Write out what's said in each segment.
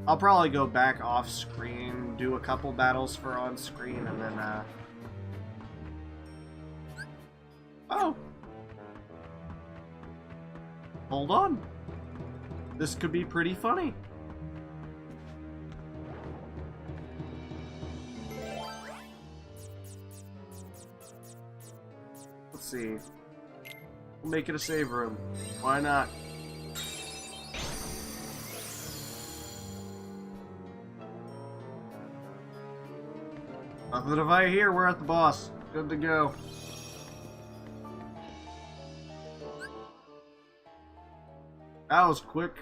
I'll probably go back off screen, do a couple battles for on screen, and then, oh! Hold on. This could be pretty funny. Let's see. We'll make it a save room. Why not? Nothing of I hear, we're at the boss. Good to go. That was quick.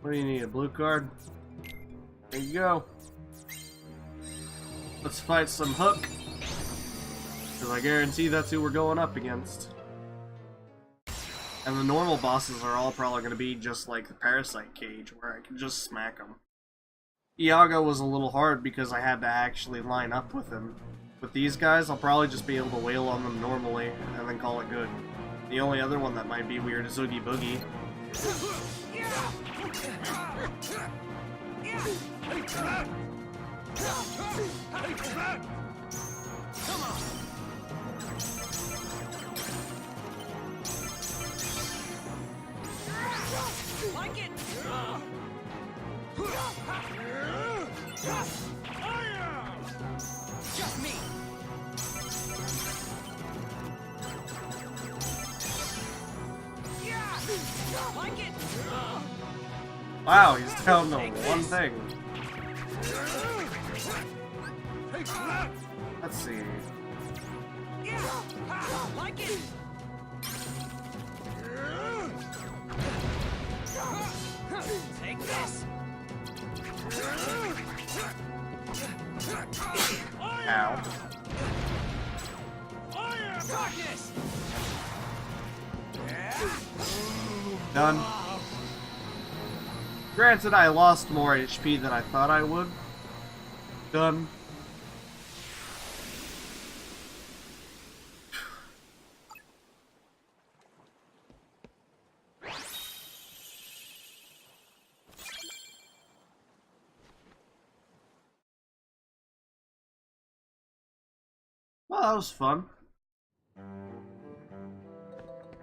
What do you need? A blue card? There you go. Let's fight some Hook. Because I guarantee that's who we're going up against. And the normal bosses are all probably going to be just like the Parasite Cage, where I can just smack them. Iago was a little hard because I had to actually line up with him. With these guys, I'll probably just be able to wail on them normally, and then call it good. The only other one that might be weird is Oogie Boogie. Like it. Just me. Like it. Wow, he's down to one thing. Let's see. Like it. Take this. Ow. Darkness. Done. Granted, I lost more HP than I thought I would. Done. Well, that was fun.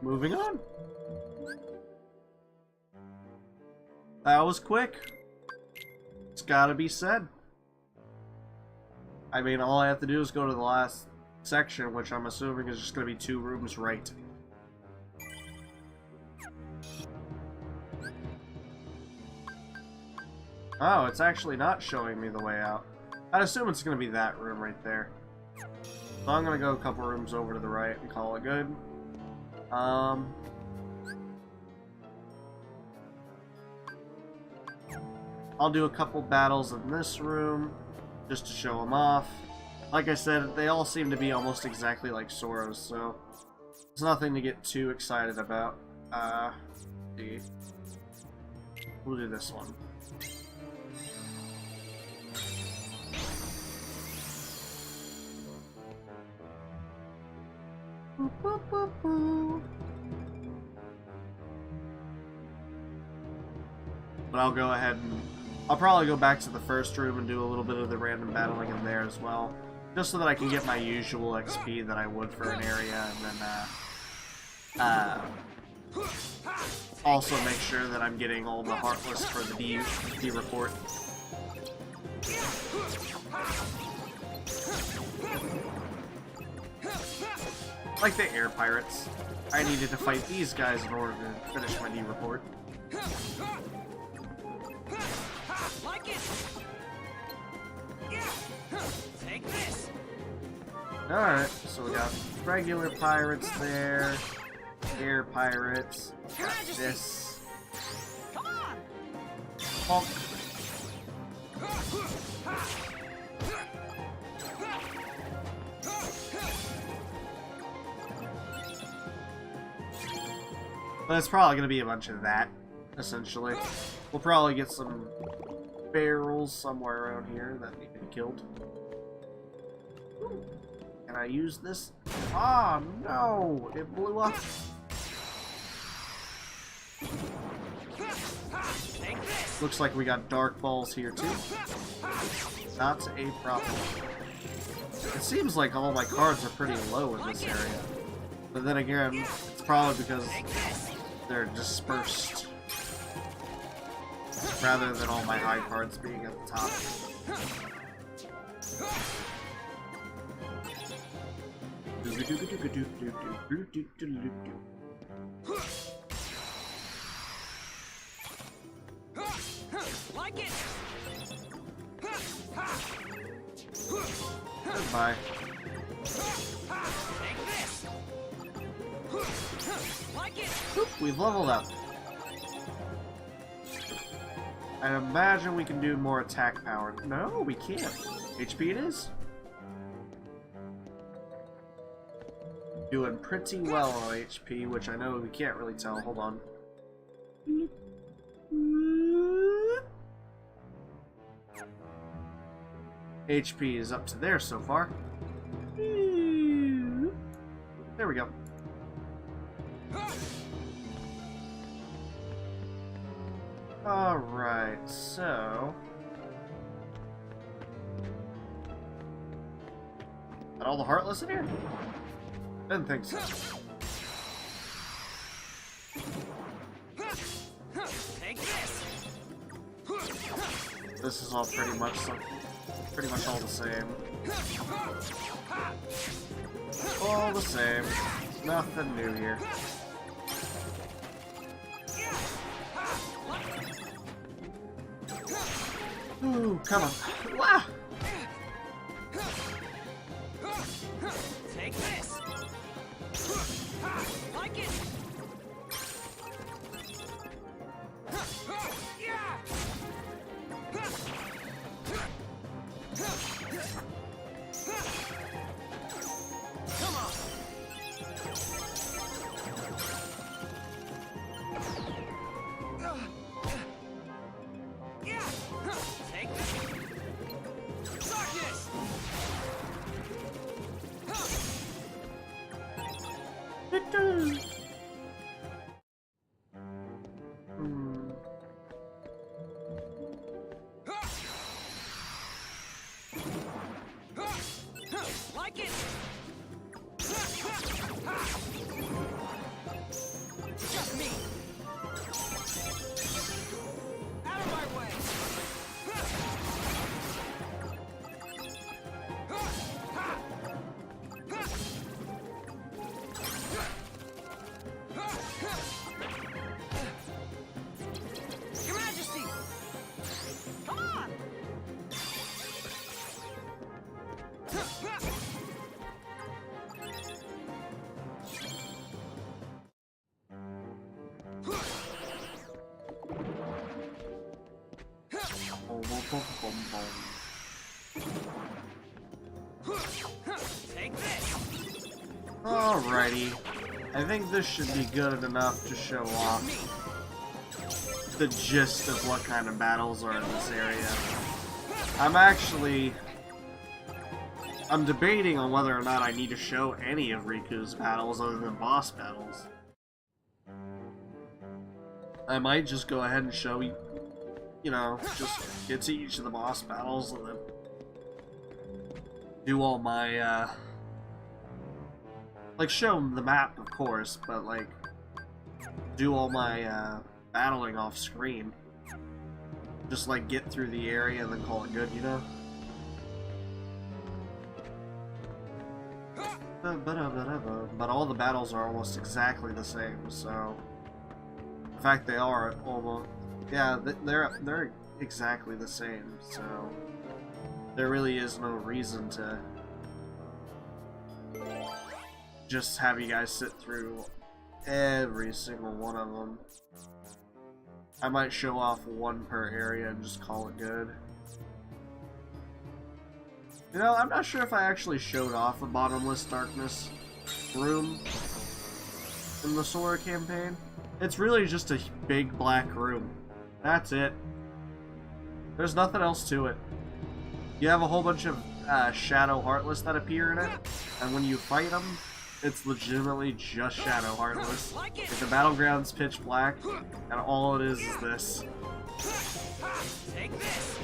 Moving on. That was quick. It's gotta be said. I mean, all I have to do is go to the last section, which I'm assuming is just gonna be 2 rooms right. Oh, it's actually not showing me the way out. I'd assume it's gonna be that room right there. So I'm gonna go a couple rooms over to the right and call it good. I'll do a couple battles in this room, just to show them off. Like I said, they all seem to be almost exactly like Sora's, so it's nothing to get too excited about. See. We'll do this one. Boop, boop, boop, boop. But I'll go ahead and I'll probably go back to the first room and do a little bit of the random battling in there as well, just so that I can get my usual XP that I would for an area, and then also make sure that I'm getting all the Heartless for the D report. Like the air pirates. I needed to fight these guys in order to finish my D report. Like it. Take this. Alright, so we got regular pirates there, air pirates, got this. Come on. Honk. But it's probably going to be a bunch of that, essentially. We'll probably get some barrels somewhere around here that need to be killed. Can I use this? Ah, no! It blew up. Looks like we got dark balls here too. Not a problem. It seems like all my cards are pretty low in this area. But then again, it's probably because they're dispersed. Rather than all my high cards being at the top. Like it. Goodbye. Take this. Like it. Oop, we've leveled up. I imagine we can do more attack power. No, we can't. HP it is. Doing pretty well on HP, which I know we can't really tell. Hold on. HP is up to there so far. There we go. Alright, so... Got all the Heartless in here? Didn't think so. Take this. This is all pretty much all the same. All the same. Nothing new here. Ooh, come on. Wow! Take this. Like it. Come on. Take this. Darkness. Like it. Just me. Out of my way. Your Majesty. Come on. Take this. Alrighty. I think this should be good enough to show off the gist of what kind of battles are in this area. I'm debating on whether or not I need to show any of Riku's battles other than boss battles. I might just go ahead and show you, just get to each of the boss battles and then do all my, show them the map, of course, but, do all my, battling off screen. Just, get through the area and then call it good, you know? But all the battles are almost exactly the same, so... In fact, they are almost... Yeah, they're exactly the same, so... There really is no reason to... just have you guys sit through every single one of them. I might show off one per area and just call it good. I'm not sure if I actually showed off a bottomless darkness room in the Sora campaign. It's really just a big black room. That's it. There's nothing else to it. You have a whole bunch of Shadow Heartless that appear in it, and when you fight them, it's legitimately just Shadow Heartless. Like the battleground's pitch black, and all it is this. Take this.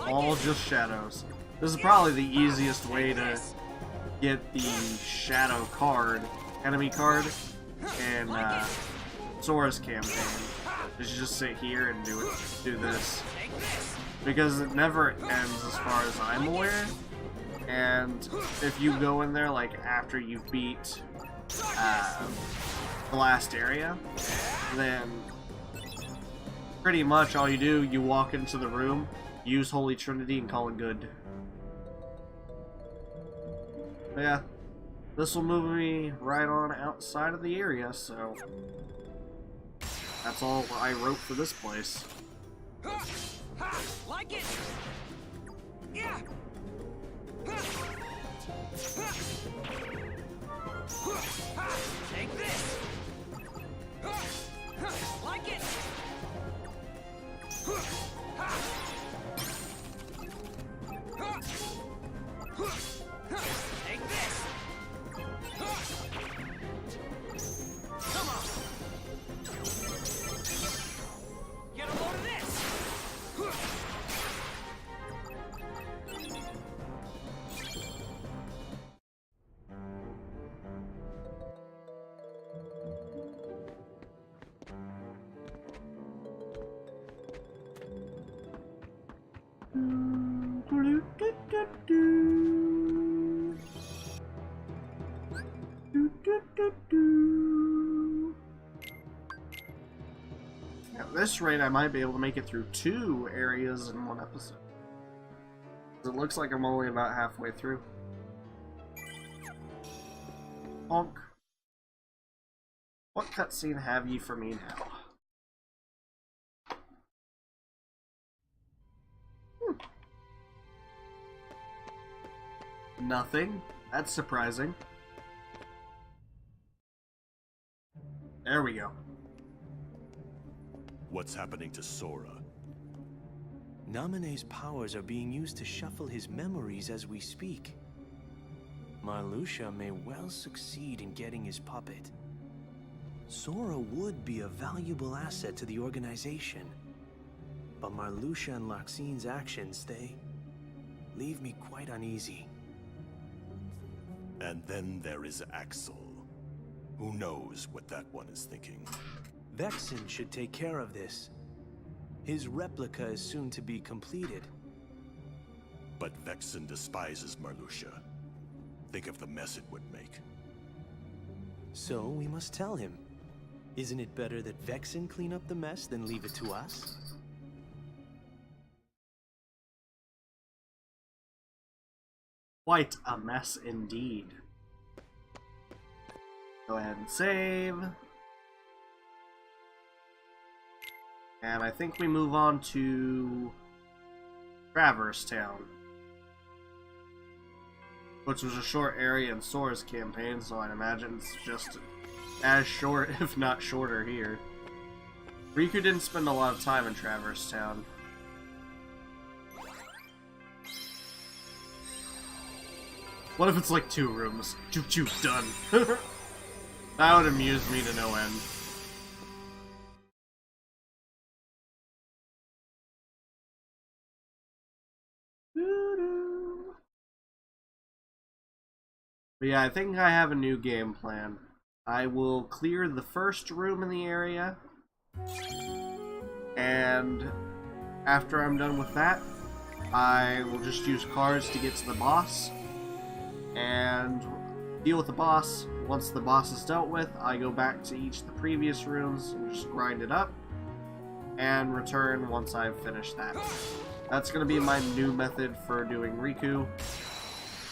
All just shadows. This is probably the easiest way to get the Shadow card, enemy card, in Sora's campaign. Is just sit here and do this. Because it never ends as far as I'm aware. And if you go in there like after you beat the last area, then pretty much all you do, you walk into the room, use Holy Trinity, and call it good. But yeah, this will move me right on outside of the area, so that's all I wrote for this place. Like it. Yeah. Take this. Like it. Take this. Come on. Get a load of this. At this rate, I might be able to make it through 2 areas in 1 episode. It looks like I'm only about halfway through. Honk. What cutscene have ye for me now? Nothing. That's surprising. There we go. What's happening to Sora? Naminé's powers are being used to shuffle his memories as we speak. Marluxia may well succeed in getting his puppet. Sora would be a valuable asset to the organization. But Marluxia and Larxine's actions, they leave me quite uneasy. And then there is Axel. Who knows what that one is thinking? Vexen should take care of this. His replica is soon to be completed. But Vexen despises Marluxia. Think of the mess it would make. So we must tell him. Isn't it better that Vexen clean up the mess than leave it to us? Quite a mess indeed. Go ahead and save. And I think we move on to Traverse Town, which was a short area in Sora's campaign, so I'd imagine it's just as short, if not shorter, here. Riku didn't spend a lot of time in Traverse Town. What if it's like 2 rooms? Choop choop, done. That would amuse me to no end. But yeah, I think I have a new game plan. I will clear the first room in the area, and after I'm done with that, I will just use cards to get to the boss and deal with the boss. Once the boss is dealt with, I go back to each of the previous rooms and just grind it up and return once I've finished that. That's going to be my new method for doing Riku,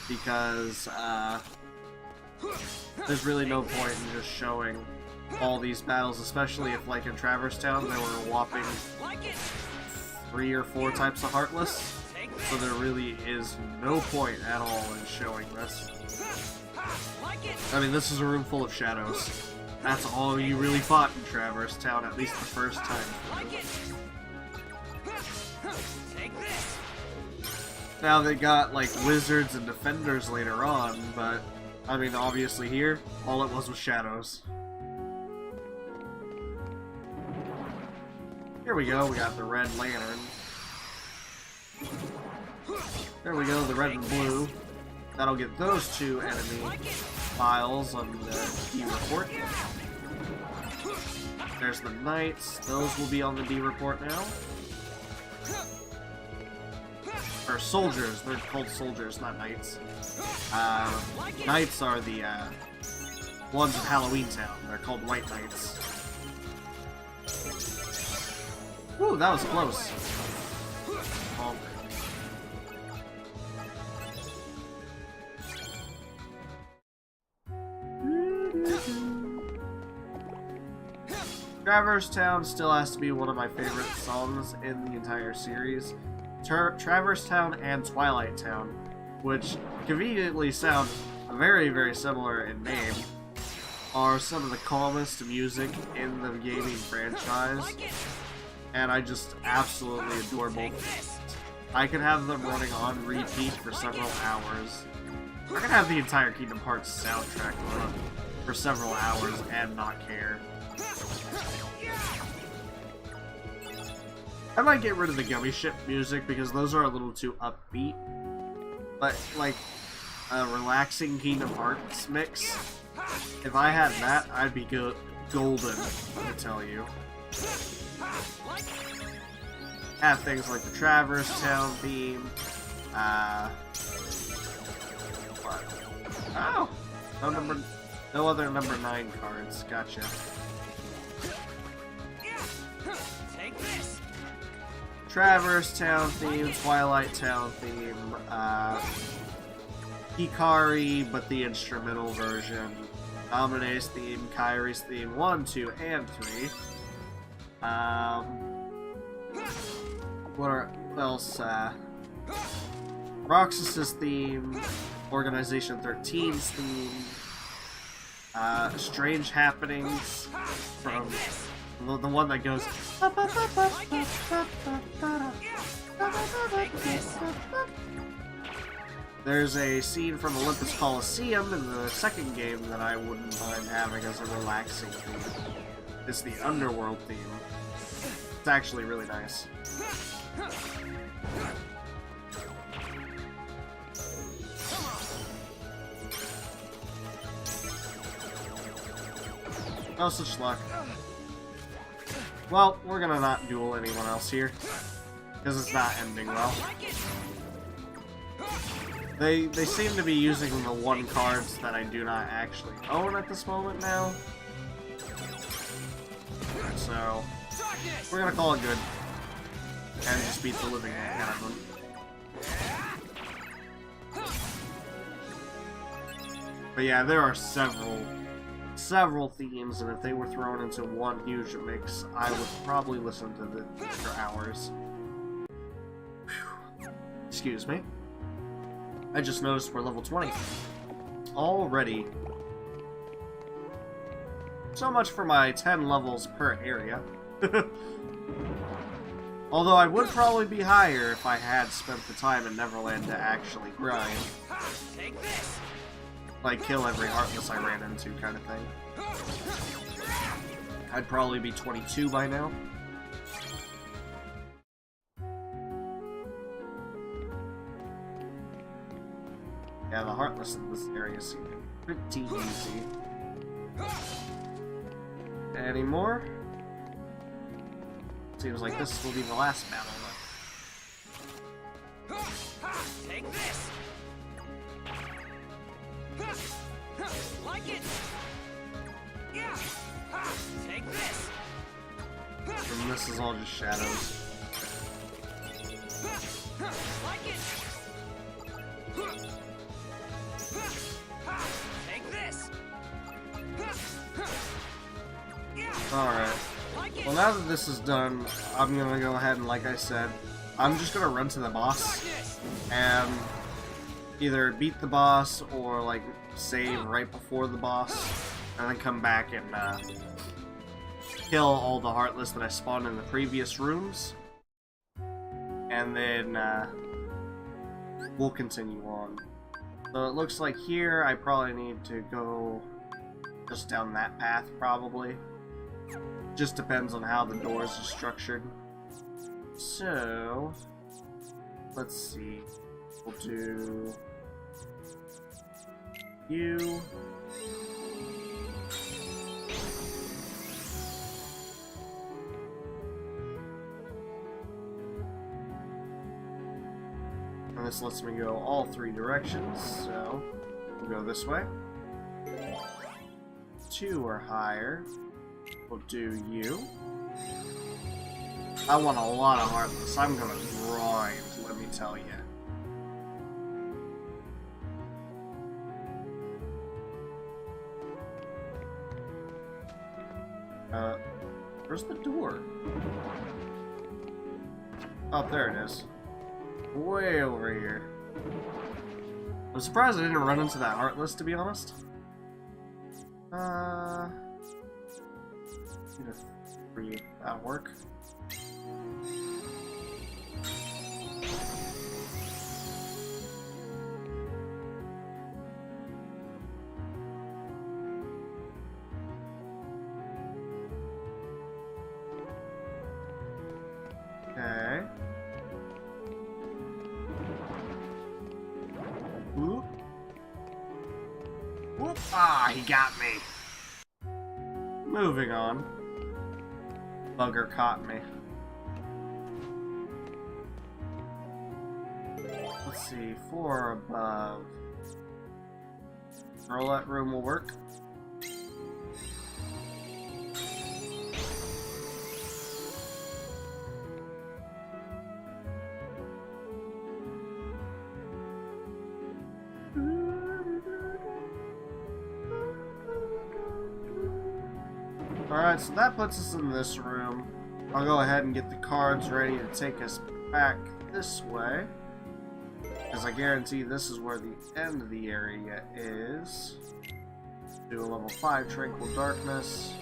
because there's really no point in just showing all these battles, especially if, like in Traverse Town, there were a whopping 3 or 4 types of Heartless, so there really is no point at all in showing this. I mean, this is a room full of shadows. That's all you really fought in Traverse Town, at least the first time. this. Now they got like wizards and defenders later on, but I mean obviously here, all it was shadows. Here we go, we got the red lantern. There we go, the red and blue. That'll get those two enemy files on the D report. There's the knights, those will be on the D report now. Or soldiers, they're called soldiers, not knights. Knights are the ones in Halloween Town, they're called white knights. Ooh, that was close. Oh. Traverse Town still has to be one of my favorite songs in the entire series. Traverse Town and Twilight Town, which conveniently sound very, very similar in name, are some of the calmest music in the gaming franchise, and I just absolutely adore both. I could have them running on repeat for several hours. I could have the entire Kingdom Hearts soundtrack run for several hours and not care. I might get rid of the Gummy Ship music because those are a little too upbeat. But, like, a relaxing Kingdom Hearts mix, if I had that, I'd be golden, I tell you. Have things like the Traverse Town theme. What? Oh! No other number 9 cards. Gotcha. Take this. Traverse Town theme, Twilight Town theme, Hikari, but the instrumental version, Amine's theme, Kairi's theme, 1, 2, and 3. What else? Roxas's theme, Organization 13's theme, Strange Happenings from the one that goes. There's a scene from Olympus Coliseum in the second game that I wouldn't mind having as a relaxing theme. It's the Underworld theme. It's actually really nice. No such luck. Well, we're gonna not duel anyone else here, because it's not ending well. They seem to be using the 1 cards that I do not actually own at this moment now. So, we're gonna call it good. And just beat the living heck out of them. But yeah, there are several themes, and if they were thrown into one huge mix, I would probably listen to them for hours. Whew. Excuse me. I just noticed we're level 20. Already. So much for my 10 levels per area. Although I would probably be higher if I had spent the time in Neverland to actually grind. Take this. Like, kill every Heartless I ran into kind of thing. I'd probably be 22 by now. Yeah, the Heartless in this area seem pretty easy. Any more? Seems like this will be the last battle left. Take this. Like it. Yeah. Take this. And this is all just shadows. Like it. Take this. Alright. Well, now that this is done, I'm gonna go ahead and, like I said, I'm just gonna run to the boss and either beat the boss or, like, save right before the boss, and then come back and kill all the Heartless that I spawned in the previous rooms. And and then we'll continue on. So it looks like here I probably need to go just down that path, probably. Just depends on how the doors are structured. So, let's see. We'll do you. And this lets me go all 3 directions, so we'll go this way. 2 or higher. We'll do you. I want a lot of Heartless. I'm gonna grind, let me tell you. Where's the door? Oh, there it is. Way over here. I'm surprised I didn't run into that Heartless, to be honest. Need a 3. That'll work. Okay. Whoop. Whoop. Ah, he got me. Moving on. Bugger caught me. Let's see, 4 above. Roulette room will work. Alright, so that puts us in this room. I'll go ahead and get the cards ready to take us back this way. Because I guarantee this is where the end of the area is. Do a level 5 Tranquil Darkness.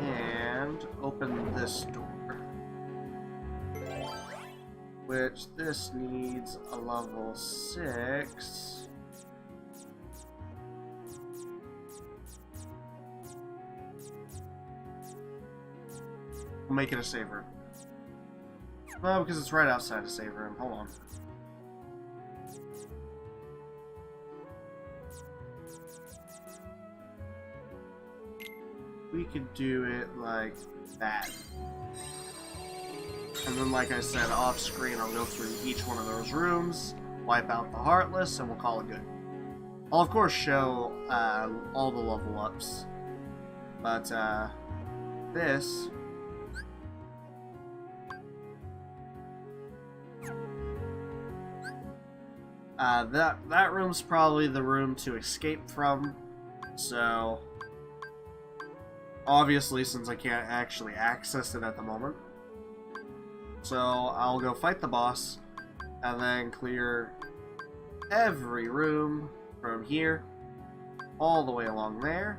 And open this door. Which this needs a level 6. We'll make it a save room. No, because it's right outside a save room. Hold on. We could do it like that. And then, like I said, off screen, I'll go through each one of those rooms, wipe out the Heartless, and we'll call it good. I'll, of course, show all the level ups. But, this... that room's probably the room to escape from, so... Obviously, since I can't actually access it at the moment. So, I'll go fight the boss, and then clear every room from here, all the way along there,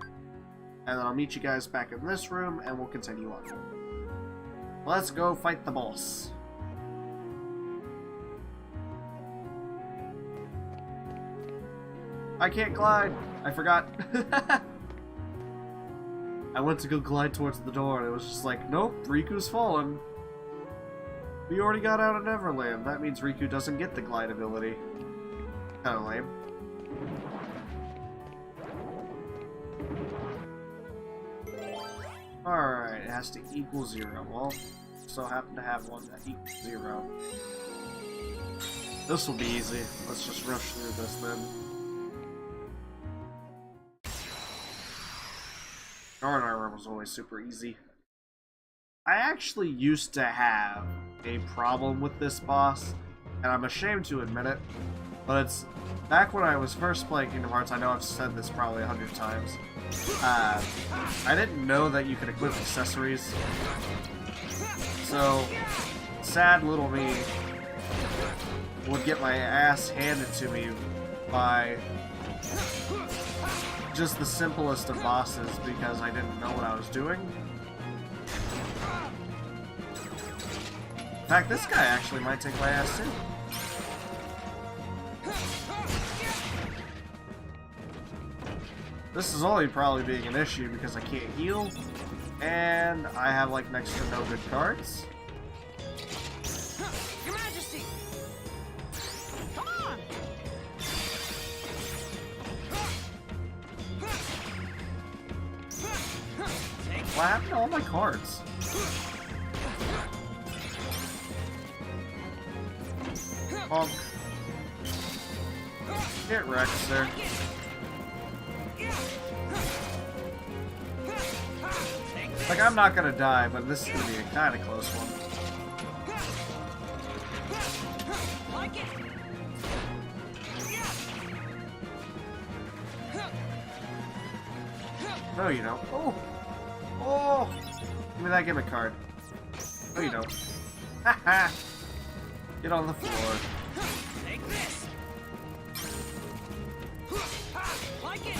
and then I'll meet you guys back in this room, and we'll continue on. Let's go fight the boss. I can't glide! I forgot. I went to go glide towards the door, and it was just like, nope, Riku's fallen. We already got out of Neverland. That means Riku doesn't get the glide ability. Kinda lame. Alright, it has to equal 0. Well, so happen to have one that equals 0. This will be easy. Let's just rush through this then. Guard armor was always super easy. I actually used to have a problem with this boss, and I'm ashamed to admit it, but it's back when I was first playing Kingdom Hearts. I know I've said this probably 100 times. I didn't know that you could equip accessories. So sad little me would get my ass handed to me by just the simplest of bosses because I didn't know what I was doing. In fact, this guy actually might take my ass too. This is only probably being an issue because I can't heal, and I have like next to no good cards. Your Majesty! Come on! What happened to all my cards? Honk. Get wrecked, sir. Like, I'm not gonna die, but this is gonna be a kinda close one. Like it! No, you don't. Oh! Oh! Give me that gimmick card. No, you don't. Haha! Get on the floor. Take this! Like it!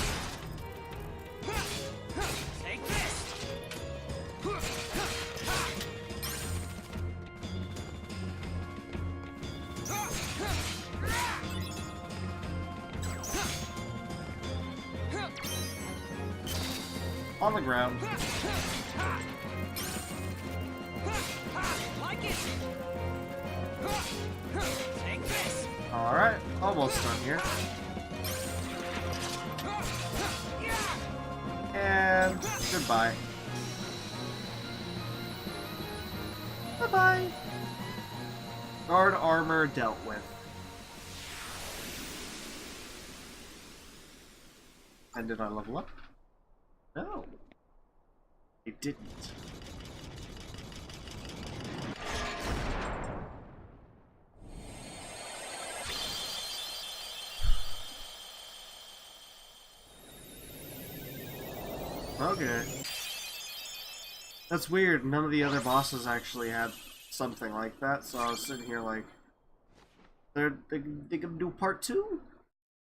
Take this! On the ground. Like it! Take this! Alright, almost done here. And goodbye. Bye-bye. Guard armor dealt with. And did I level up? No. It didn't. Okay. That's weird. None of the other bosses actually had something like that, so I was sitting here like, they gonna do part 2?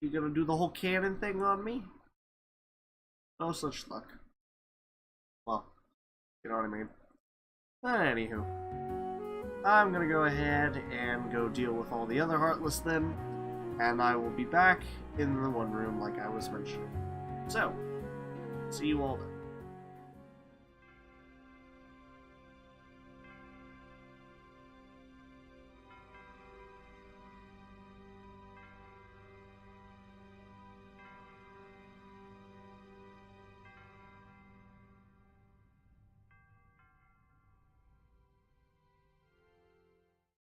You gonna do the whole canon thing on me? No such luck. Well, you know what I mean. But anywho, I'm gonna go ahead and go deal with all the other Heartless then, and I will be back in the one room like I was mentioning. So, see you all then.